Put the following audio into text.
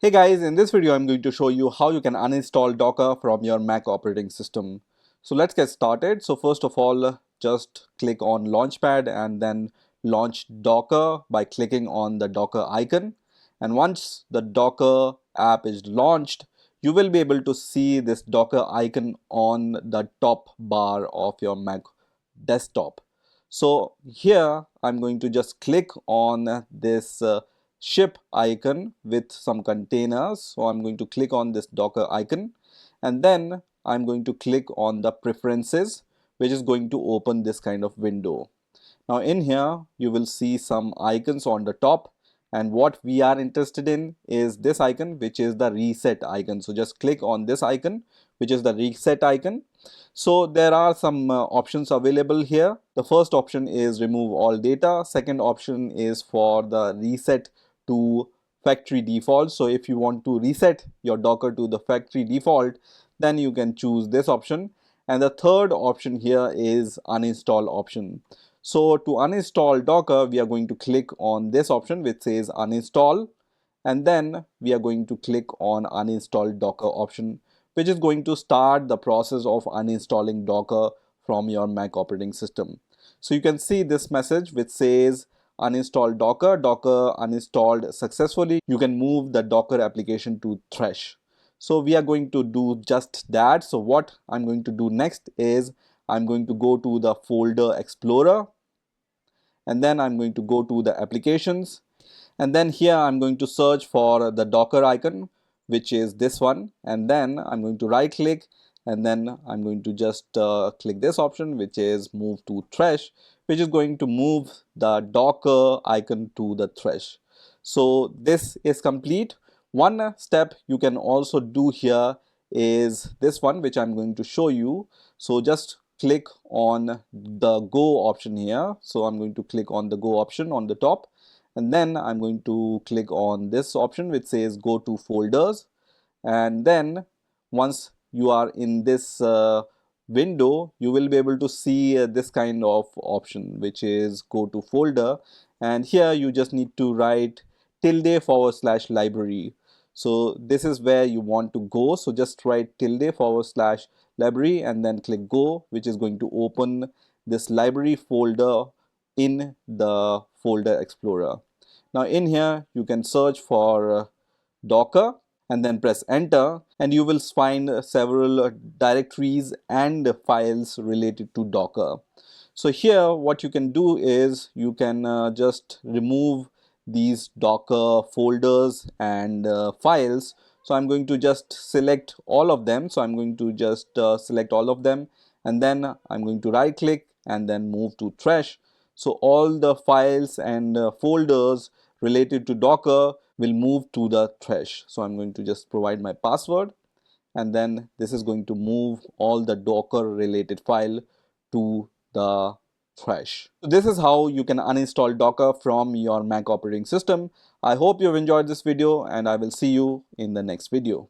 Hey guys, in this video I'm going to show you how you can uninstall Docker from your Mac operating system. So let's get started. So first of all, just click on Launchpad and then launch Docker by clicking on the Docker icon. And once the Docker app is launched, you will be able to see this Docker icon on the top bar of your Mac desktop. So here I'm going to just click on this ship icon with some containers. So I'm going to click on this Docker icon and then I'm going to click on the preferences, which is going to open this kind of window. Now in here you will see some icons on the top, and what we are interested in is this icon, which is the reset icon. So just click on this icon, which is the reset icon. So there are some options available here. The first option is remove all data. Second option is for the reset to factory default. So if you want to reset your Docker to the factory default, then you can choose this option. And the third option here is uninstall option. So to uninstall Docker, we are going to click on this option which says uninstall, and then we are going to click on uninstall Docker option, which is going to start the process of uninstalling Docker from your Mac operating system. So you can see this message which says uninstall Docker, Docker uninstalled successfully. You can move the Docker application to Thresh. So we are going to do just that. So what I'm going to do next is I'm going to go to the folder explorer, and then I'm going to go to the applications, and then here I'm going to search for the Docker icon, which is this one, and then I'm going to right click, and then I'm going to just click this option which is move to Thresh, which is going to move the Docker icon to the Thresh. So this is complete. One step you can also do here is this one which I'm going to show you. So just click on the go option here. So I'm going to click on the go option on the top, and then I'm going to click on this option which says go to folders, and then once you are in this window, you will be able to see this kind of option which is go to folder, and here you just need to write ~library. So this is where you want to go. So just write ~library and then click go, which is going to open this library folder in the folder explorer. Now in here you can search for Docker and then press enter, and you will find several directories and files related to Docker. So here what you can do is you can just remove these Docker folders and files. So I'm going to just select all of them. So I'm going to just select all of them, and then I'm going to right click and then move to Thresh. So all the files and folders related to Docker will move to the Thresh. So I'm going to just provide my password, and then this is going to move all the Docker related file to the Thresh. So this is how you can uninstall Docker from your Mac operating system. I hope you've enjoyed this video, and I will see you in the next video.